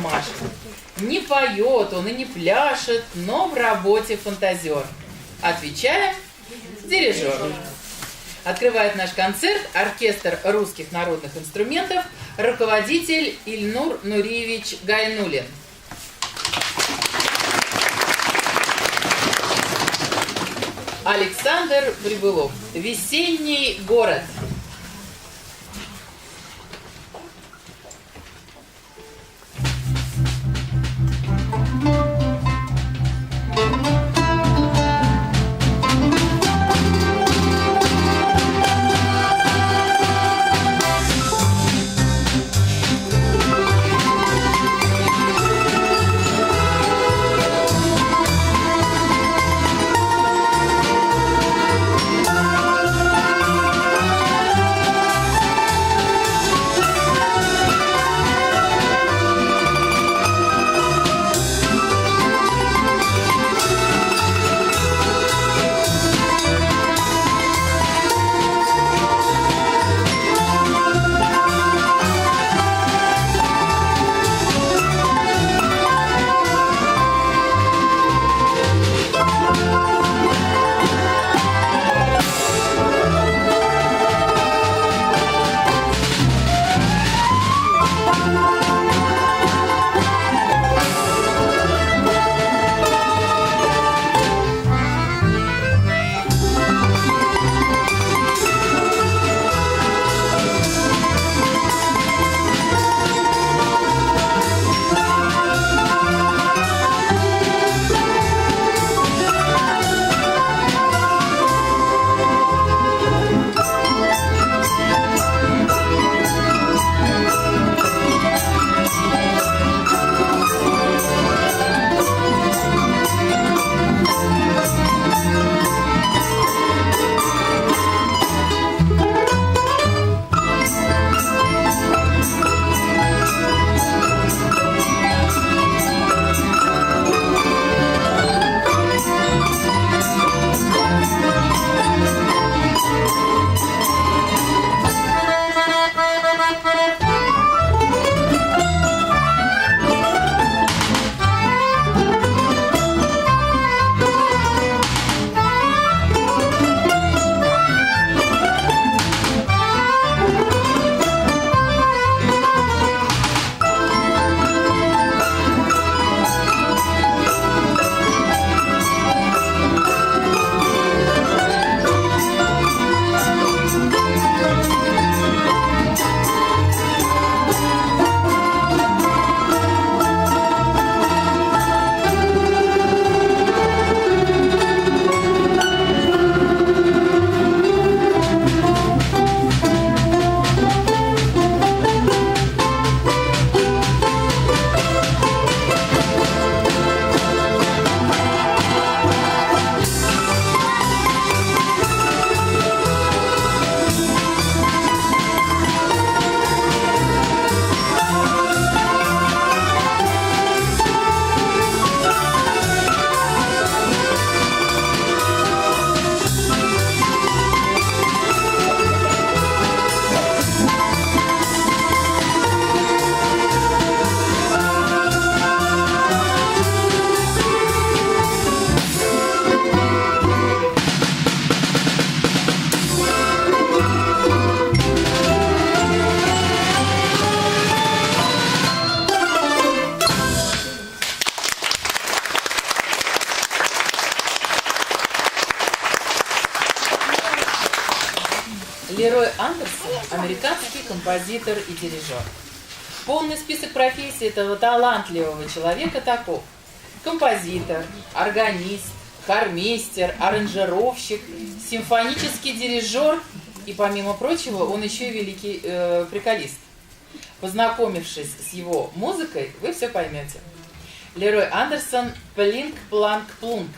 машет. Не поет он и не пляшет, но в работе фантазер. Отвечаем – дирижер. Открывает наш концерт оркестр русских народных инструментов, руководитель Ильнур Нуриевич Гайнуллин. Александр Прибылов. «Весенний город». Лерой Андерсон – американский композитор и дирижер. Полный список профессий этого талантливого человека таков: композитор, органист, хормейстер, аранжировщик, симфонический дирижер и, помимо прочего, он еще и великий приколист. Познакомившись с его музыкой, вы все поймете. Лерой Андерсон «Плинк-планк-плунк».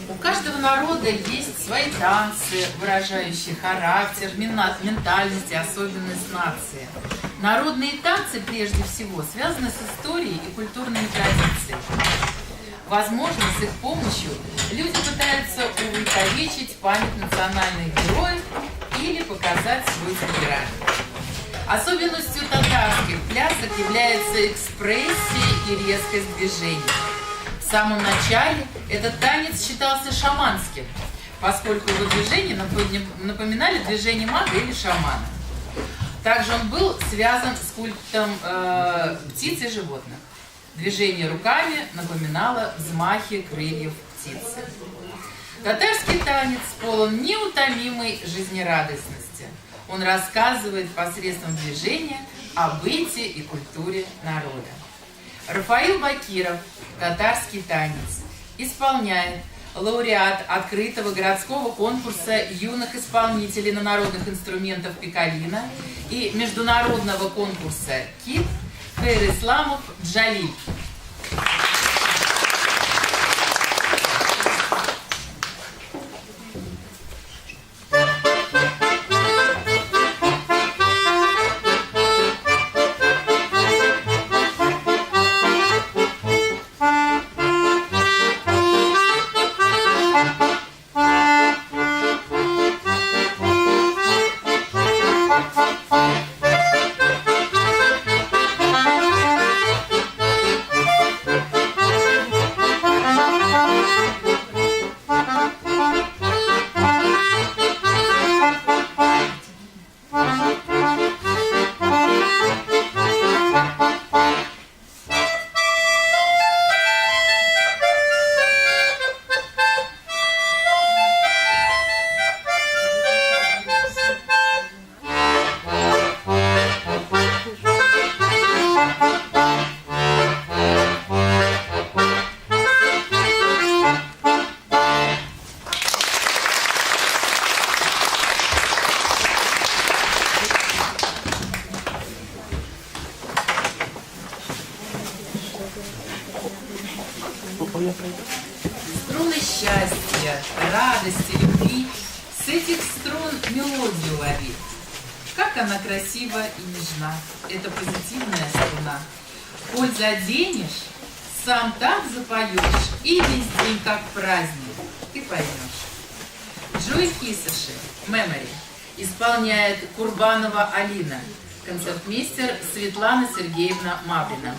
У каждого народа есть свои танцы, выражающие характер, ментальность и особенность нации. Народные танцы, прежде всего, связаны с историей и культурными традициями. Возможно, с их помощью люди пытаются увековечить память национальных героев или показать свой темперамент. Особенностью татарских плясок является экспрессия и резкость движений. В самом начале этот танец считался шаманским, поскольку его движения напоминали движение мага или шамана. Также он был связан с культом птиц и животных. Движение руками напоминало взмахи крыльев птицы. Татарский танец полон неутомимой жизнерадостности. Он рассказывает посредством движения о быте и культуре народа. Рафаил Бакиров, татарский танец, исполняет лауреат открытого городского конкурса юных исполнителей на народных инструментах «Пикалина» и международного конкурса «КИТ» Хайрисламов Джалиль. Струны счастья, радости, любви, с этих струн мелодию лови. Как она красива и нежна, это позитивная струна. Коль заденешь, сам так запоешь, и весь день как праздник, ты поймешь. Джой Кисаши, Memory, исполняет Курбанова Алина, концертмейстер Светлана Сергеевна Маврина.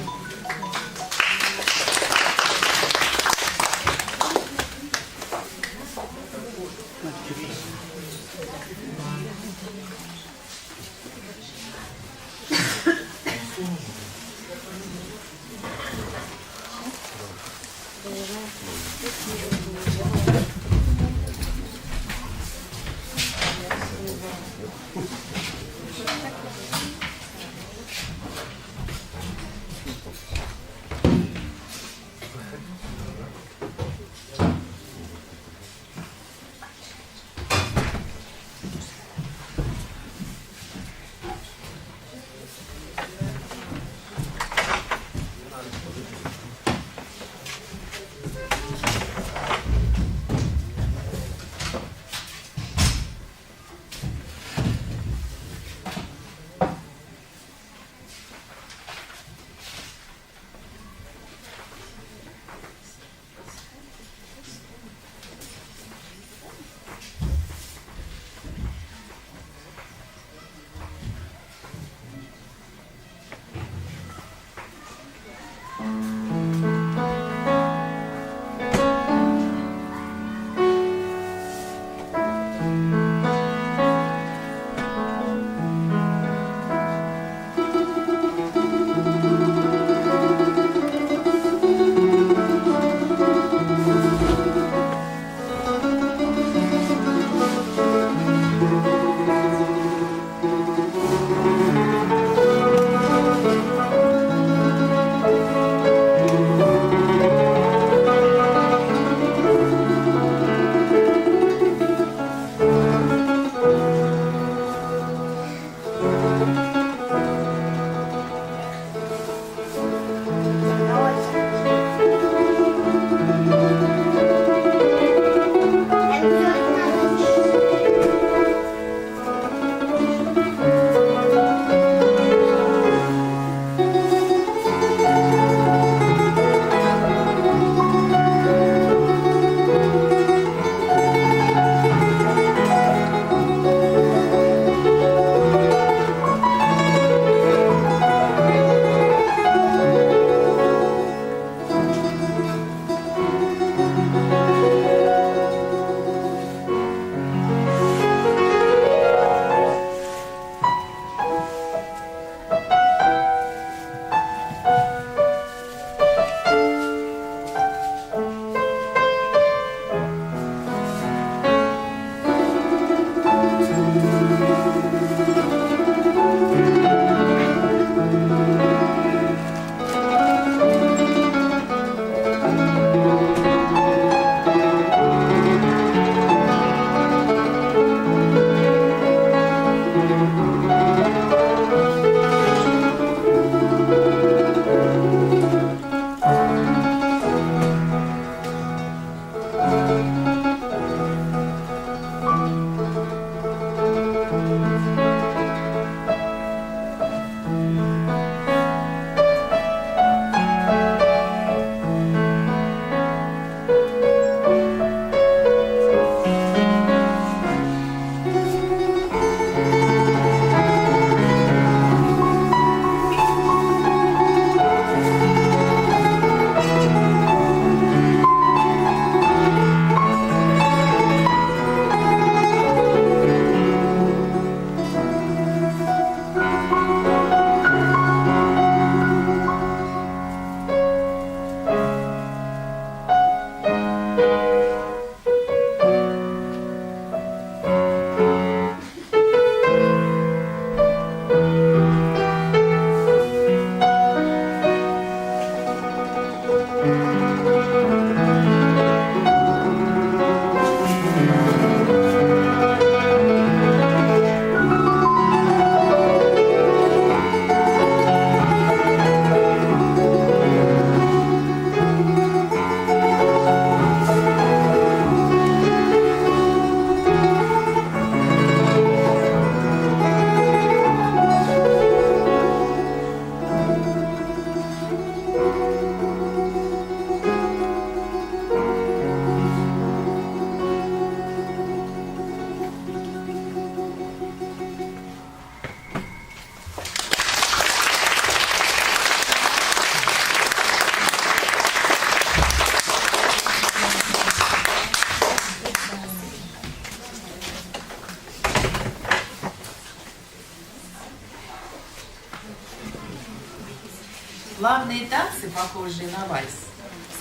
Славные танцы, похожие на вальс,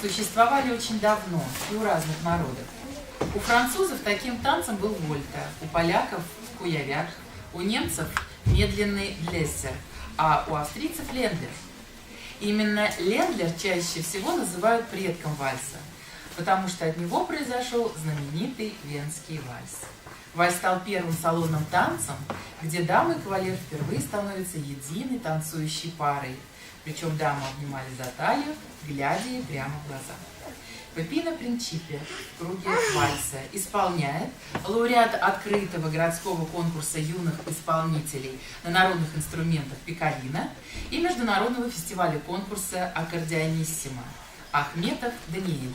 существовали очень давно и у разных народов. У французов таким танцем был вольта, у поляков – куявяк, у немцев – медленный лессер, а у австрийцев – лендлер. Именно лендлер чаще всего называют предком вальса, потому что от него произошел знаменитый венский вальс. Вальс стал первым салонным танцем, где дама и кавалер впервые становятся единой танцующей парой. Причем даму обнимали за талию, глядя ей прямо в глаза. Пеппино Принчипи в круге вальса исполняет лауреат открытого городского конкурса юных исполнителей на народных инструментах «Пикалина» и международного фестиваля конкурса «Аккордеониссимо» Ахметов Даниил.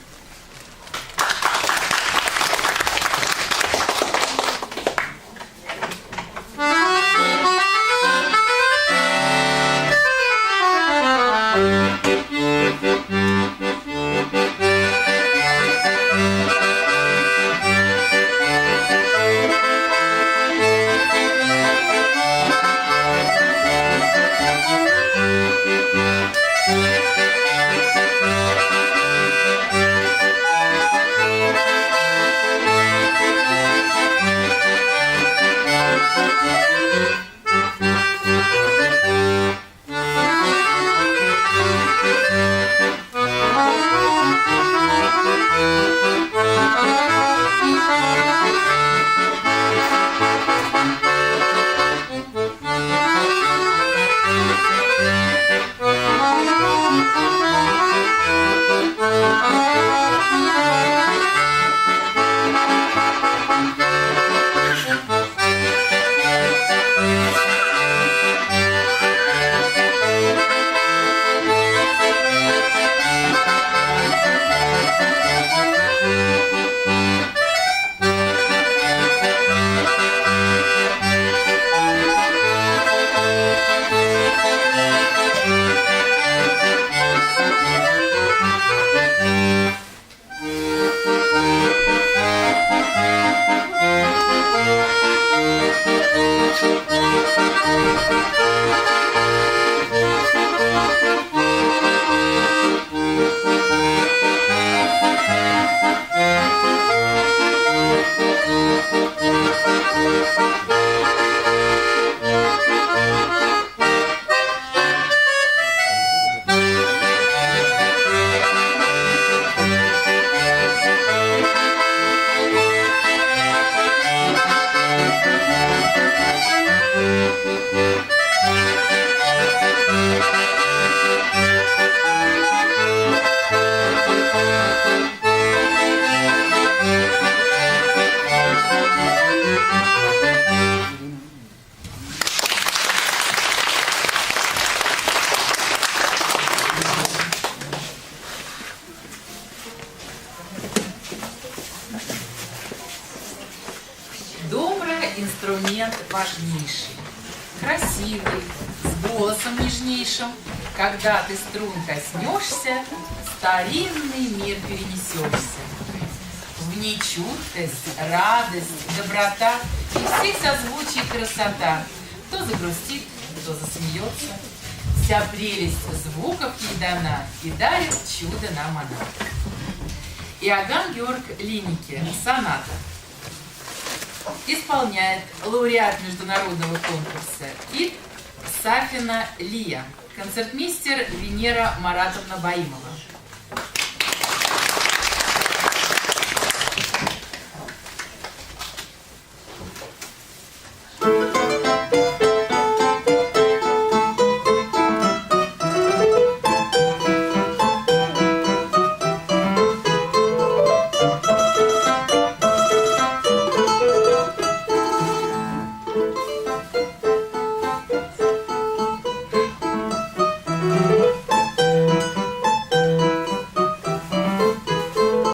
Инструмент важнейший, красивый, с голосом нежнейшим. Когда ты струн коснешься, в старинный мир перенесешься. В ней чуткость, радость, доброта и всех созвучий красота. Кто загрустит, кто засмеется. Вся прелесть звуков ей дана и дарит чудо нам она. Иоганн Георг Линнеке, соната. Исполняет лауреат международного конкурса ИТ Сафина Лия, концертмейстер Венера Маратовна Баимова.